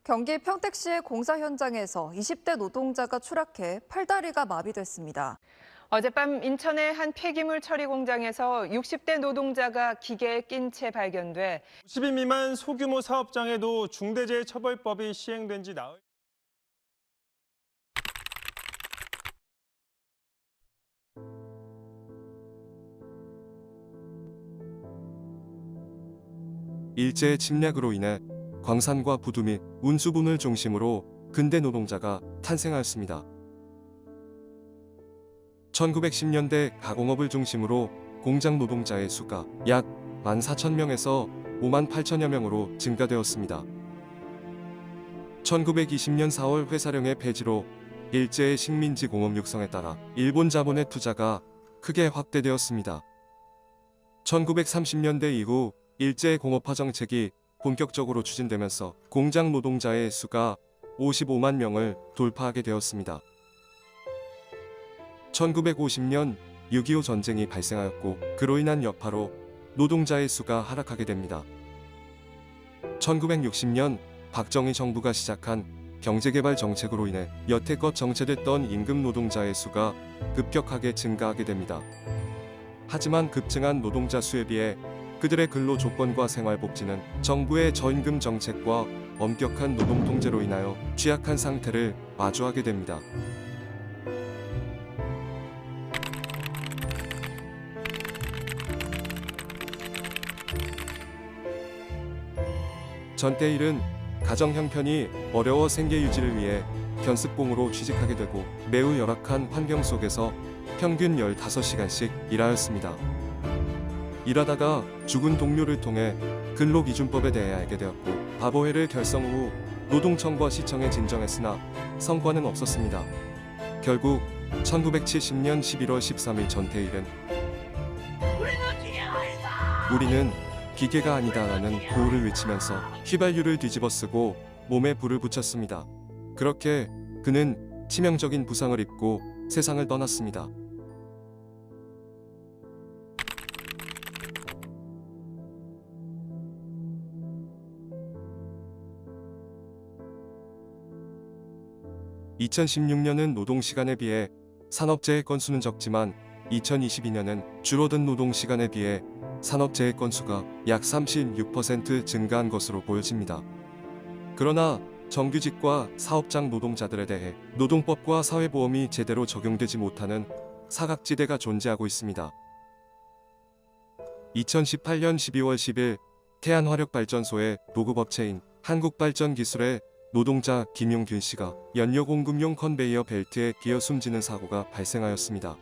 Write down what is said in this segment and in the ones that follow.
경기 평택시의 공사 현장에서 20대 노동자가 추락해 팔다리가 마비됐습니다. 어젯밤 인천의 한 폐기물 처리 공장에서 60대 노동자가 기계에 낀 채 발견돼 50인 미만 소규모 사업장에도 중대재해처벌법이 시행된 지 나흘. 일제의 침략으로 인해 광산과 부두 및 운수분을 중심으로 근대 노동자가 탄생하였습니다. 1910년대 가공업을 중심으로 공장 노동자의 수가 약 14,000명에서 58,000여 명으로 증가되었습니다. 1920년 4월 회사령의 폐지로 일제의 식민지 공업 육성에 따라 일본 자본의 투자가 크게 확대되었습니다. 1930년대 이후 일제 공업화 정책이 본격적으로 추진되면서 공장 노동자의 수가 55만 명을 돌파하게 되었습니다. 1950년 6.25 전쟁이 발생하였고 그로 인한 여파로 노동자의 수가 하락하게 됩니다. 1960년 박정희 정부가 시작한 경제개발 정책으로 인해 여태껏 정체됐던 임금 노동자의 수가 급격하게 증가하게 됩니다. 하지만 급증한 노동자 수에 비해 그들의 근로 조건과 생활복지는 정부의 저임금 정책과 엄격한 노동 통제로 인하여 취약한 상태를 마주하게 됩니다. 전태일은 가정 형편이 어려워 생계 유지를 위해 견습공으로 취직하게 되고 매우 열악한 환경 속에서 평균 15시간씩 일하였습니다. 일하다가 죽은 동료를 통해 근로기준법에 대해 알게 되었고 바보회를 결성 후 노동청과 시청에 진정했으나 성과는 없었습니다. 결국 1970년 11월 13일 전태일은 우리는 기계가 아니다라는 구호를 외치면서 휘발유를 뒤집어쓰고 몸에 불을 붙였습니다. 그렇게 그는 치명적인 부상을 입고 세상을 떠났습니다. (2016년은) 노동시간에 비해 산업재해 건수는 적지만 2022년은 줄어든 노동시간에 비해 산업재해 건수가 약 36% 증가한 것으로 보여집니다. 그러나 정규직과 사업장 노동자들에 대해 노동법과 사회보험이 제대로 적용되지 못하는 사각지대가 존재하고 있습니다. 2018년 12월 10일 태안화력발전소의 노급업체인 한국발전기술의 노동자 김용균 씨가 연료 공급용 컨베이어 벨트에 끼어 숨지는 사고가 발생하였습니다.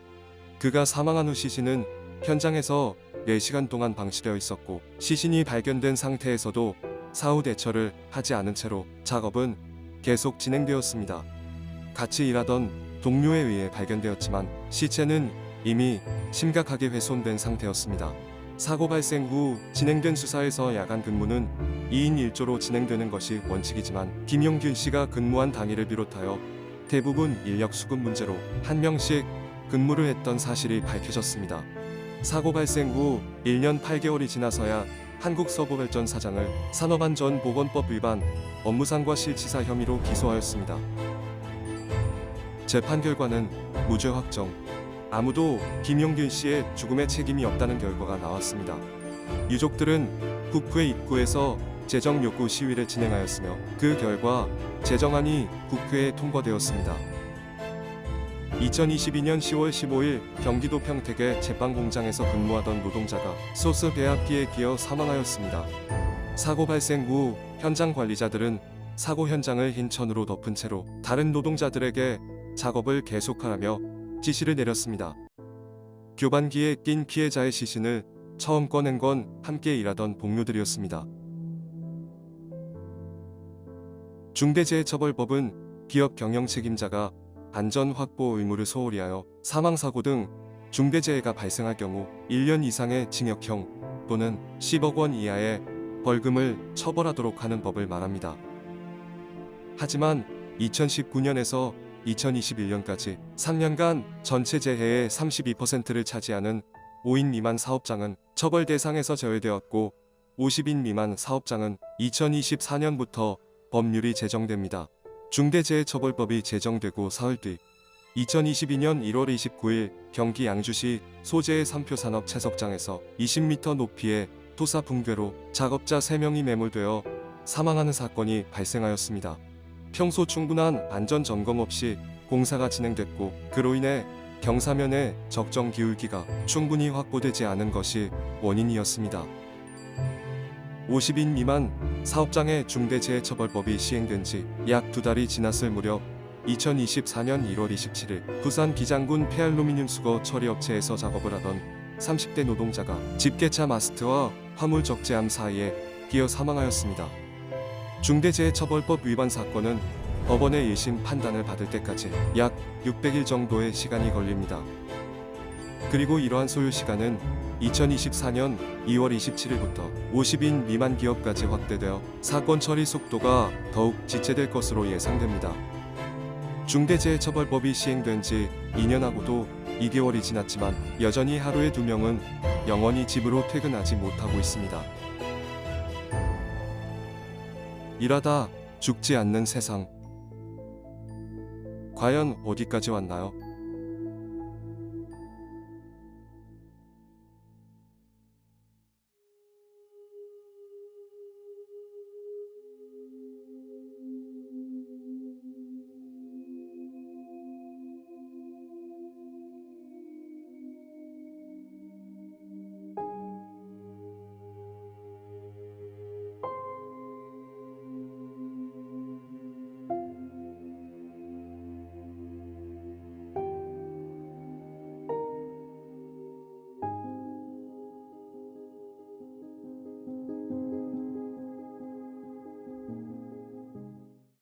그가 사망한 후 시신은 현장에서 4시간 동안 방치되어 있었고 시신이 발견된 상태에서도 사후 대처를 하지 않은 채로 작업은 계속 진행되었습니다. 같이 일하던 동료에 의해 발견되었지만 시체는 이미 심각하게 훼손된 상태였습니다. 사고 발생 후 진행된 수사에서 야간 근무는 2인 1조로 진행되는 것이 원칙이지만 김용균 씨가 근무한 당일을 비롯하여 대부분 인력 수급 문제로 한 명씩 근무를 했던 사실이 밝혀졌습니다. 사고 발생 후 1년 8개월이 지나서야 한국서부발전 사장을 산업안전보건법 위반, 업무상과 실치사 혐의로 기소하였습니다. 재판 결과는 무죄 확정. 아무도 김용균 씨의 죽음에 책임이 없다는 결과가 나왔습니다. 유족들은 국회 입구에서 재정 요구 시위를 진행하였으며 그 결과 재정안이 국회에 통과되었습니다. 2022년 10월 15일 경기도 평택의 제빵공장에서 근무하던 노동자가 소스 배합기에 끼어 사망하였습니다. 사고 발생 후 현장 관리자들은 사고 현장을 흰 천으로 덮은 채로 다른 노동자들에게 작업을 계속하라며 지시를 내렸습니다. 교반기에 낀 피해자의 시신을 처음 꺼낸 건 함께 일하던 동료들이었습니다. 중대재해처벌법은 기업 경영 책임자가 안전 확보 의무를 소홀히 하여 사망사고 등 중대재해가 발생할 경우 1년 이상의 징역형 또는 10억 원 이하의 벌금을 처벌하도록 하는 법을 말합니다. 하지만 2019년에서 2021년까지 3년간 전체 재해의 32%를 차지하는 5인 미만 사업장은 처벌 대상에서 제외되었고 50인 미만 사업장은 2024년부터 법률이 제정됩니다. 중대재해처벌법이 제정되고 사흘 뒤 2022년 1월 29일 경기 양주시 소재의 삼표산업 채석장에서 20m 높이의 토사 붕괴로 작업자 3명이 매몰되어 사망하는 사건이 발생하였습니다. 평소 충분한 안전 점검 없이 공사가 진행됐고 그로 인해 경사면의 적정 기울기가 충분히 확보되지 않은 것이 원인이었습니다. 50인 미만 사업장의 중대재해처벌법이 시행된 지 약 2달이 지났을 무렵 2024년 1월 27일 부산 기장군 폐알루미늄 수거 처리업체에서 작업을 하던 30대 노동자가 집게차 마스트와 화물 적재함 사이에 끼어 사망하였습니다. 중대재해처벌법 위반 사건은 법원의 1심 판단을 받을 때까지 약 600일 정도의 시간이 걸립니다. 그리고 이러한 소요 시간은 2024년 2월 27일부터 50인 미만 기업까지 확대되어 사건 처리 속도가 더욱 지체될 것으로 예상됩니다. 중대재해처벌법이 시행된 지 2년하고도 2개월이 지났지만 여전히 하루에 2명은 영원히 집으로 퇴근하지 못하고 있습니다. 일하다 죽지 않는 세상. 과연 어디까지 왔나요?